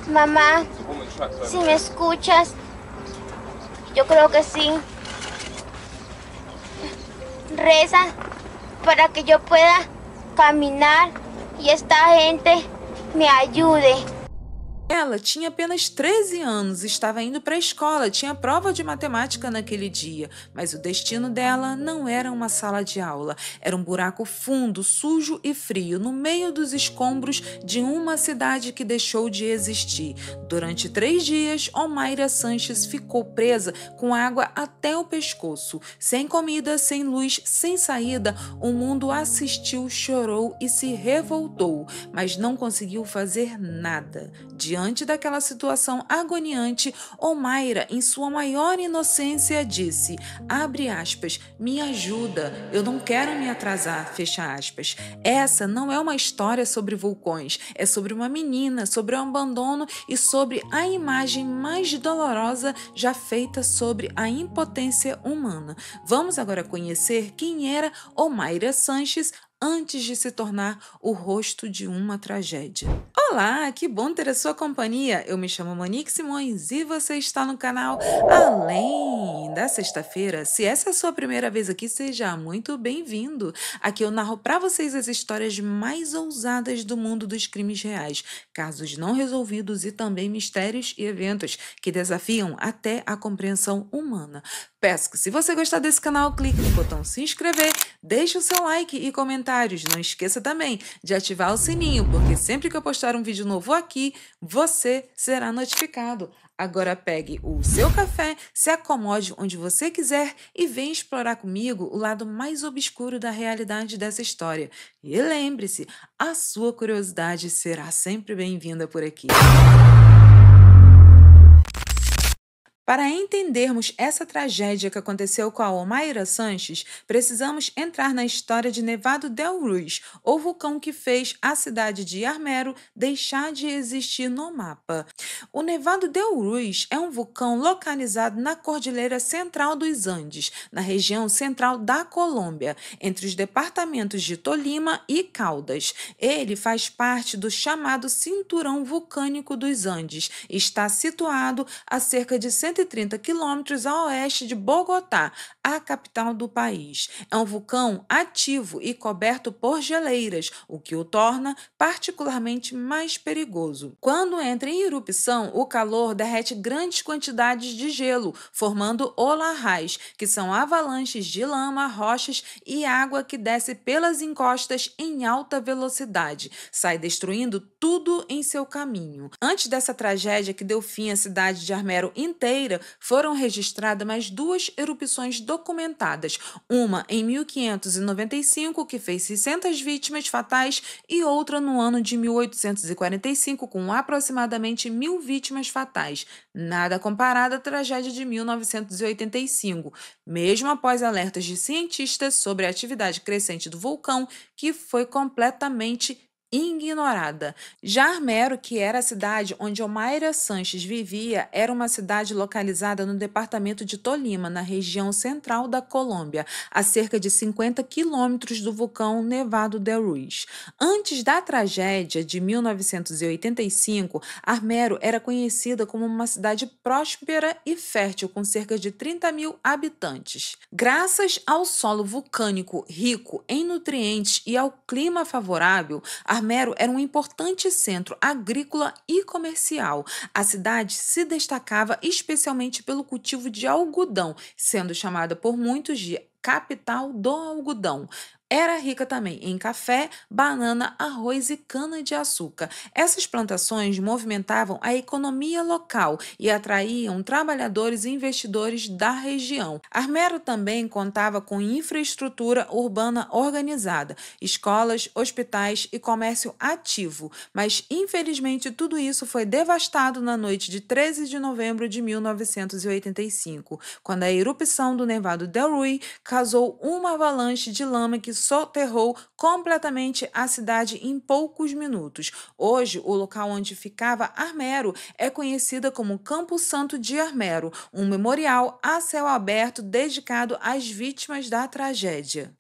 Mamá, si me escuchas, yo creo que sí. Reza para que yo pueda caminar y esta gente me ayude. Ela tinha apenas 13 anos, estava indo para a escola, tinha prova de matemática naquele dia, mas o destino dela não era uma sala de aula, era um buraco fundo, sujo e frio, no meio dos escombros de uma cidade que deixou de existir. Durante 3 dias, Omaira Sanches ficou presa com água até o pescoço. Sem comida, sem luz, sem saída, o mundo assistiu, chorou e se revoltou, mas não conseguiu fazer nada. Diante daquela situação agoniante, Omaira, em sua maior inocência, disse, abre aspas, me ajuda, eu não quero me atrasar, fecha aspas. Essa não é uma história sobre vulcões, é sobre uma menina, sobre o abandono e sobre a imagem mais dolorosa já feita sobre a impotência humana. Vamos agora conhecer quem era Omaira Sanches antes de se tornar o rosto de uma tragédia. Olá, que bom ter a sua companhia. Eu me chamo Monique Simões e você está no canal Além da Sexta-feira. Se essa é a sua primeira vez aqui, seja muito bem-vindo. Aqui eu narro para vocês as histórias mais ousadas do mundo dos crimes reais, casos não resolvidos e também mistérios e eventos que desafiam até a compreensão humana. Peço que, se você gostar desse canal, clique no botão se inscrever, deixe o seu like e comentários. Não esqueça também de ativar o sininho, porque sempre que eu postar um vídeo novo aqui, você será notificado. Agora pegue o seu café, se acomode onde você quiser e venha explorar comigo o lado mais obscuro da realidade dessa história. E lembre-se, a sua curiosidade será sempre bem-vinda por aqui. Para entendermos essa tragédia que aconteceu com a Omaira Sanches, precisamos entrar na história de Nevado del Ruiz, o vulcão que fez a cidade de Armero deixar de existir no mapa. O Nevado del Ruiz é um vulcão localizado na Cordilheira Central dos Andes, na região central da Colômbia, entre os departamentos de Tolima e Caldas. Ele faz parte do chamado Cinturão Vulcânico dos Andes e está situado a cerca de 130 quilômetros a oeste de Bogotá, a capital do país. É um vulcão ativo e coberto por geleiras, o que o torna particularmente mais perigoso. Quando entra em erupção, o calor derrete grandes quantidades de gelo, formando olarrais, que são avalanches de lama, rochas e água que desce pelas encostas em alta velocidade, sai destruindo tudo em seu caminho. Antes dessa tragédia que deu fim à cidade de Armero inteira, foram registradas mais 2 erupções documentadas, uma em 1595, que fez 600 vítimas fatais, e outra no ano de 1845, com aproximadamente 1.000 vítimas fatais, nada comparado à tragédia de 1985, mesmo após alertas de cientistas sobre a atividade crescente do vulcão, que foi completamente ignorada. Já Armero, que era a cidade onde Omaira Sanches vivia, era uma cidade localizada no departamento de Tolima, na região central da Colômbia, a cerca de 50 quilômetros do vulcão Nevado del Ruiz. Antes da tragédia de 1985, Armero era conhecida como uma cidade próspera e fértil, com cerca de 30.000 habitantes. Graças ao solo vulcânico rico em nutrientes e ao clima favorável, Armero era um importante centro agrícola e comercial. A cidade se destacava especialmente pelo cultivo de algodão, sendo chamada por muitos de capital do algodão. Era rica também em café, banana, arroz e cana-de-açúcar. Essas plantações movimentavam a economia local e atraíam trabalhadores e investidores da região. Armero também contava com infraestrutura urbana organizada, escolas, hospitais e comércio ativo, mas infelizmente tudo isso foi devastado na noite de 13 de novembro de 1985, quando a erupção do Nevado del Ruiz causou uma avalanche de lama que soterrou completamente a cidade em poucos minutos. Hoje, o local onde ficava Armero é conhecida como Campo Santo de Armero, um memorial a céu aberto dedicado às vítimas da tragédia.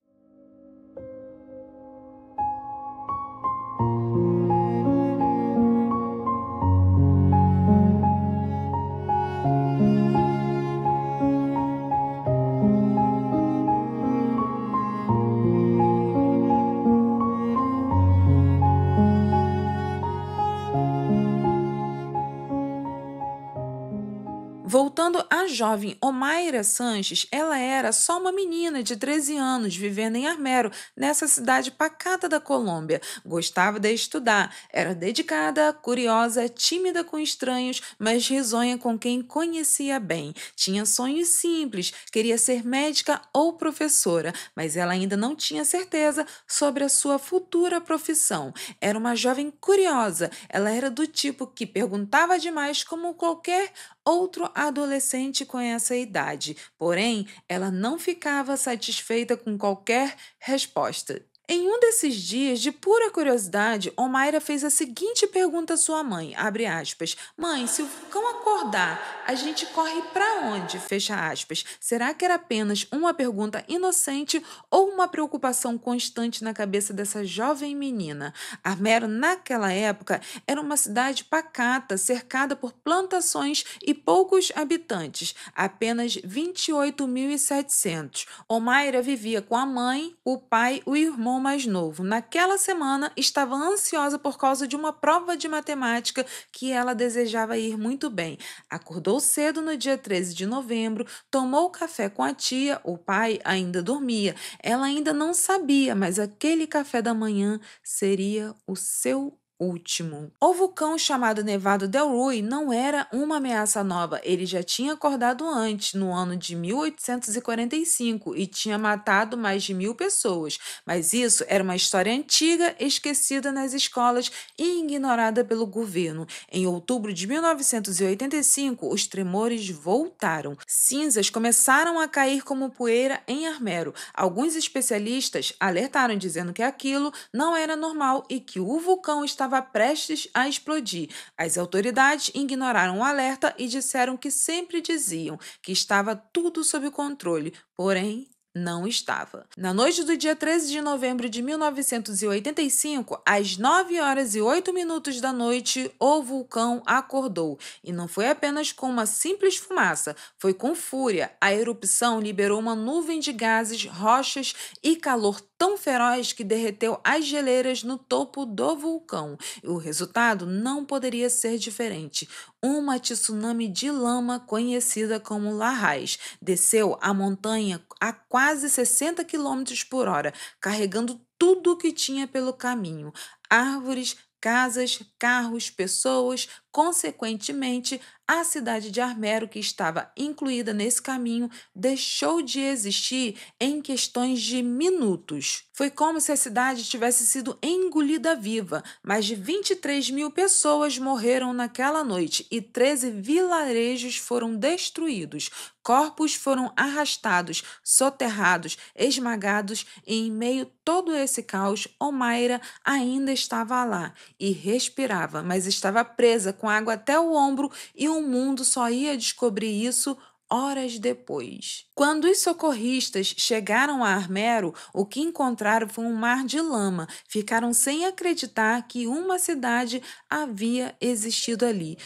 jovem Omaira Sanches, ela era só uma menina de 13 anos vivendo em Armero, nessa cidade pacata da Colômbia. Gostava de estudar, era dedicada, curiosa, tímida com estranhos, mas risonha com quem conhecia bem. Tinha sonhos simples, queria ser médica ou professora, mas ela ainda não tinha certeza sobre a sua futura profissão. Era uma jovem curiosa, ela era do tipo que perguntava demais como qualquer outro adolescente com essa idade. Porém, ela não ficava satisfeita com qualquer resposta. Em um desses dias, de pura curiosidade, Omaira fez a seguinte pergunta à sua mãe, abre aspas, mãe, se o vulcão acordar, a gente corre para onde? Fecha aspas. Será que era apenas uma pergunta inocente ou uma preocupação constante na cabeça dessa jovem menina? Armero, naquela época, era uma cidade pacata, cercada por plantações e poucos habitantes, apenas 28.700. Omaira vivia com a mãe, o pai, o irmão mais novo. Naquela semana, estava ansiosa por causa de uma prova de matemática que ela desejava ir muito bem. Acordou cedo no dia 13 de novembro, tomou café com a tia, o pai ainda dormia. Ela ainda não sabia, mas aquele café da manhã seria o seu último. O vulcão chamado Nevado del Ruiz não era uma ameaça nova. Ele já tinha acordado antes, no ano de 1845, e tinha matado mais de 1.000 pessoas. Mas isso era uma história antiga, esquecida nas escolas e ignorada pelo governo. Em outubro de 1985, os tremores voltaram. Cinzas começaram a cair como poeira em Armero. Alguns especialistas alertaram dizendo que aquilo não era normal e que o vulcão estava prestes a explodir. As autoridades ignoraram o alerta e disseram que sempre diziam que estava tudo sob controle, porém não estava. Na noite do dia 13 de novembro de 1985, às 9h08 da noite, o vulcão acordou. E não foi apenas com uma simples fumaça, foi com fúria. A erupção liberou uma nuvem de gases, rochas e calor tão feroz que derreteu as geleiras no topo do vulcão. E o resultado não poderia ser diferente. Uma tsunami de lama conhecida como Larraz desceu a montanha a quase 60 quilômetros por hora, carregando tudo o que tinha pelo caminho: árvores, casas, carros, pessoas. Consequentemente, a cidade de Armero, que estava incluída nesse caminho, deixou de existir em questões de minutos. Foi como se a cidade tivesse sido engolida viva. Mais de 23.000 pessoas morreram naquela noite e 13 vilarejos foram destruídos. Corpos foram arrastados, soterrados, esmagados, e em meio a todo esse caos, Omaira ainda estava lá e respirava, mas estava presa com água até o ombro, e o mundo só ia descobrir isso horas depois. Quando os socorristas chegaram a Armero, o que encontraram foi um mar de lama. Ficaram sem acreditar que uma cidade havia existido ali.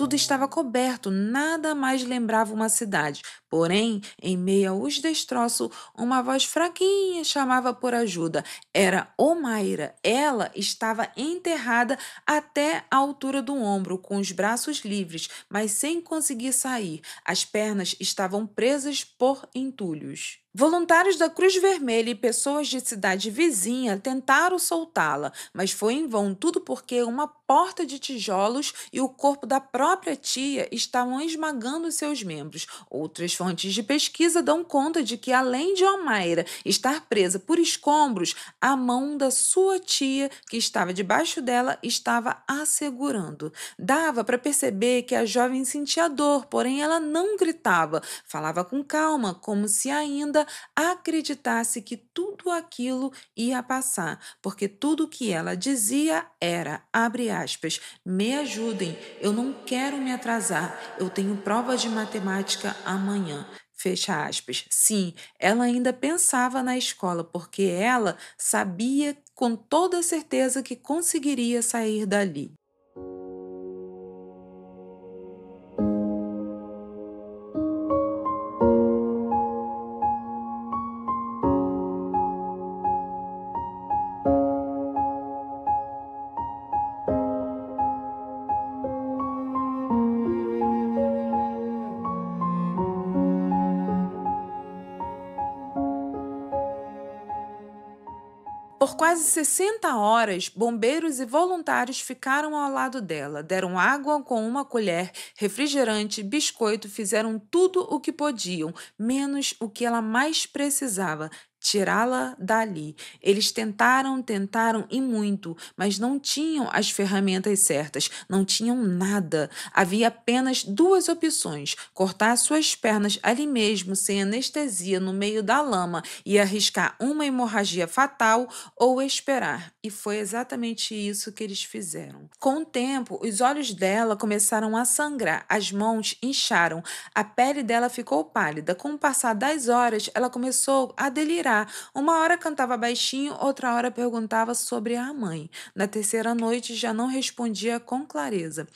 Tudo estava coberto, nada mais lembrava uma cidade. Porém, em meio aos destroços, uma voz fraquinha chamava por ajuda. Era Omaira. Ela estava enterrada até a altura do ombro, com os braços livres, mas sem conseguir sair. As pernas estavam presas por entulhos. Voluntários da Cruz Vermelha e pessoas de cidade vizinha tentaram soltá-la, mas foi em vão, tudo porque uma porta de tijolos e o corpo da própria tia estavam esmagando seus membros. Outras fontes de pesquisa dão conta de que, além de Omaira estar presa por escombros, a mão da sua tia, que estava debaixo dela, estava a segurando. Dava para perceber que a jovem sentia dor, porém ela não gritava, falava com calma, como se ainda acreditasse que tudo aquilo ia passar, porque tudo o que ela dizia era, abre aspas, me ajudem, eu não quero me atrasar, eu tenho prova de matemática amanhã. Fecha aspas. Sim, ela ainda pensava na escola, porque ela sabia com toda certeza que conseguiria sair dali. Por quase 60 horas, bombeiros e voluntários ficaram ao lado dela, deram água com uma colher, refrigerante, biscoito, fizeram tudo o que podiam, menos o que ela mais precisava. Tirá-la dali. Eles tentaram e muito, mas não tinham as ferramentas certas, não tinham nada. Havia apenas duas opções: cortar suas pernas ali mesmo, sem anestesia, no meio da lama e arriscar uma hemorragia fatal, ou esperar. E foi exatamente isso que eles fizeram. Com o tempo, os olhos dela começaram a sangrar, as mãos incharam, a pele dela ficou pálida. Com o passar das horas, ela começou a delirar. Uma hora cantava baixinho, outra hora perguntava sobre a mãe. Na terceira noite, já não respondia com clareza.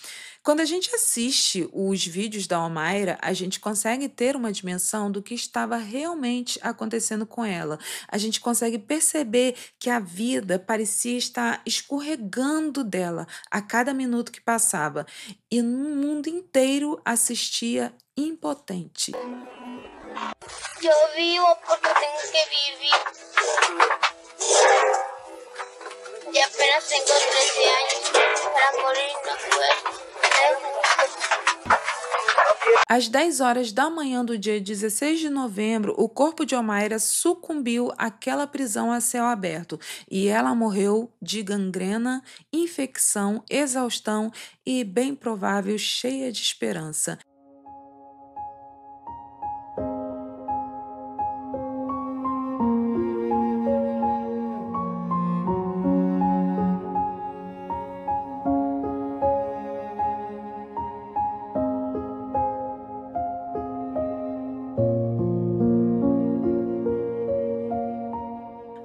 Quando a gente assiste os vídeos da Omaira, a gente consegue ter uma dimensão do que estava realmente acontecendo com ela. A gente consegue perceber que a vida parecia estar escorregando dela a cada minuto que passava. E o mundo inteiro assistia impotente. Yo vivo porque tengo que vivir. Y apenas tengo 13 años para morir no puedo. Às 10 horas da manhã do dia 16 de novembro, o corpo de Omaira sucumbiu àquela prisão a céu aberto e ela morreu de gangrena, infecção, exaustão e, bem provável, cheia de esperança.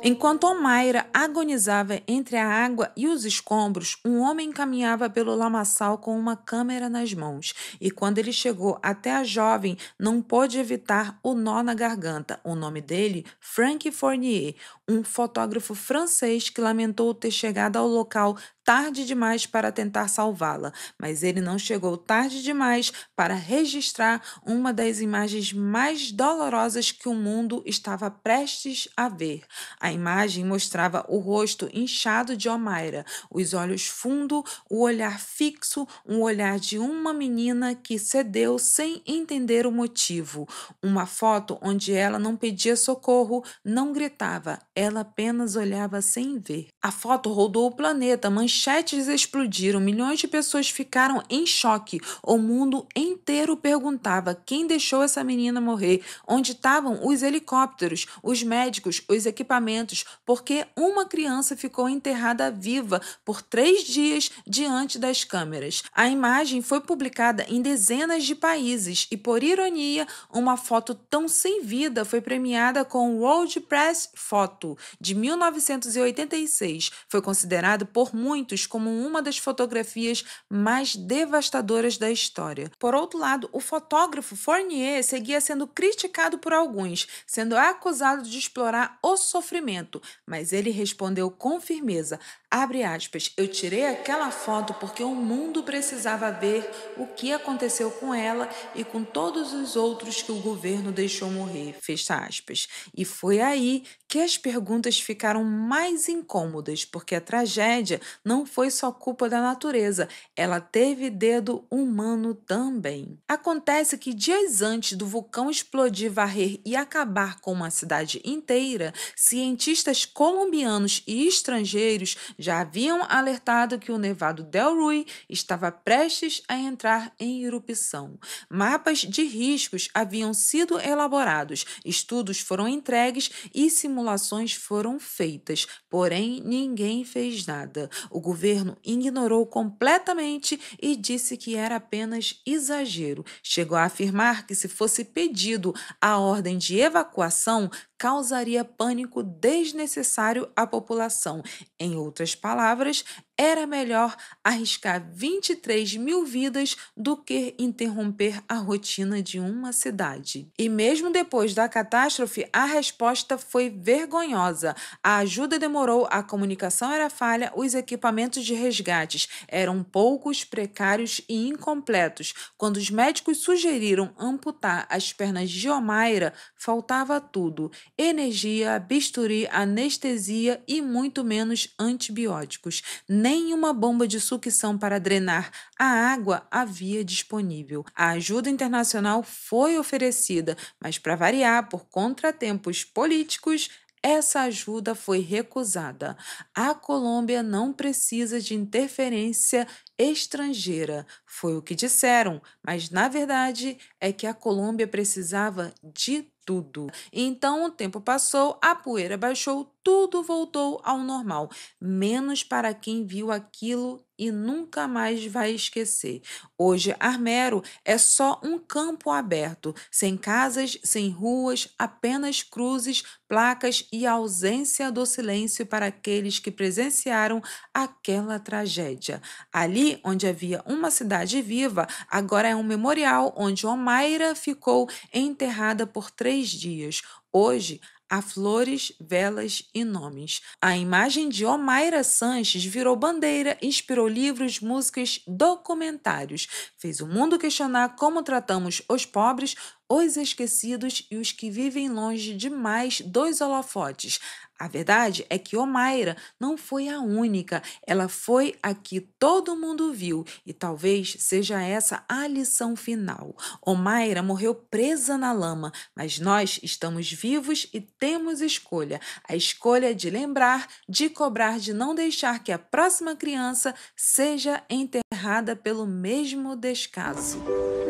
Enquanto Omaira agonizava entre a água e os escombros, um homem caminhava pelo lamaçal com uma câmera nas mãos. E quando ele chegou até a jovem, não pôde evitar o nó na garganta. O nome dele, Frank Fournier, um fotógrafo francês que lamentou ter chegado ao local tarde demais para tentar salvá-la, mas ele não chegou tarde demais para registrar uma das imagens mais dolorosas que o mundo estava prestes a ver. A imagem mostrava o rosto inchado de Omaira, os olhos fundos, o olhar fixo, um olhar de uma menina que cedeu sem entender o motivo. Uma foto onde ela não pedia socorro, não gritava, ela apenas olhava sem ver. A foto rodou o planeta, manchetes explodiram, milhões de pessoas ficaram em choque. O mundo inteiro perguntava quem deixou essa menina morrer, onde estavam os helicópteros, os médicos, os equipamentos, porque uma criança ficou enterrada viva por 3 dias diante das câmeras. A imagem foi publicada em dezenas de países e, por ironia, uma foto tão sem vida foi premiada com o World Press Photo de 1986. Foi considerado por muitos como uma das fotografias mais devastadoras da história. Por outro lado, o fotógrafo Fournier seguia sendo criticado por alguns, sendo acusado de explorar o sofrimento. momento, mas ele respondeu com firmeza, abre aspas, eu tirei aquela foto porque o mundo precisava ver o que aconteceu com ela e com todos os outros que o governo deixou morrer, fecha aspas. E foi aí que as perguntas ficaram mais incômodas, porque a tragédia não foi só culpa da natureza, ela teve dedo humano também. Acontece que dias antes do vulcão explodir, varrer e acabar com uma cidade inteira, cientistas colombianos e estrangeiros já haviam alertado que o Nevado del Ruiz estava prestes a entrar em erupção. Mapas de riscos haviam sido elaborados, estudos foram entregues e simulações foram feitas, porém ninguém fez nada. O governo ignorou completamente e disse que era apenas exagero. Chegou a afirmar que se fosse pedido a ordem de evacuação, causaria pânico desnecessário à população. Em outras palavras, era melhor arriscar 23 mil vidas do que interromper a rotina de uma cidade. E mesmo depois da catástrofe, a resposta foi vergonhosa. A ajuda demorou, a comunicação era falha, os equipamentos de resgates eram poucos, precários e incompletos. Quando os médicos sugeriram amputar as pernas de Omaira, faltava tudo: energia, bisturi, anestesia e muito menos antibióticos. Nenhuma bomba de sucção para drenar a água havia disponível. A ajuda internacional foi oferecida, mas, para variar, por contratempos políticos, essa ajuda foi recusada. A Colômbia não precisa de interferência estrangeira, foi o que disseram, mas na verdade é que a Colômbia precisava de tudo. Então o tempo passou, a poeira baixou, tudo voltou ao normal, menos para quem viu aquilo e nunca mais vai esquecer. Hoje, Armero é só um campo aberto, sem casas, sem ruas, apenas cruzes, placas e ausência do silêncio para aqueles que presenciaram aquela tragédia. Ali, onde havia uma cidade viva, agora é um memorial onde Omaira ficou enterrada por 3 dias. Hoje, há flores, velas e nomes. A imagem de Omaira Sanches virou bandeira, inspirou livros, músicas, documentários. Fez o mundo questionar como tratamos os pobres, os esquecidos e os que vivem longe demais dos holofotes. A verdade é que Omaira não foi a única, ela foi a que todo mundo viu e talvez seja essa a lição final. Omaira morreu presa na lama, mas nós estamos vivos e temos escolha. A escolha de lembrar, de cobrar, de não deixar que a próxima criança seja enterrada pelo mesmo descaso.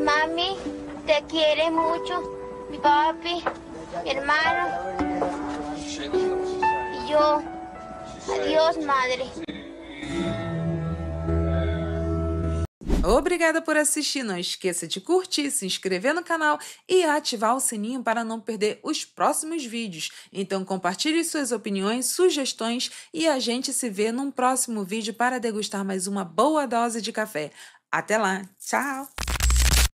Mami, te quiere mucho, mi papi, mi hermano y yo. Adiós, madre. Obrigada por assistir, não esqueça de curtir, se inscrever no canal e ativar o sininho para não perder os próximos vídeos. Então compartilhe suas opiniões, sugestões e a gente se vê num próximo vídeo para degustar mais uma boa dose de café. Até lá, tchau!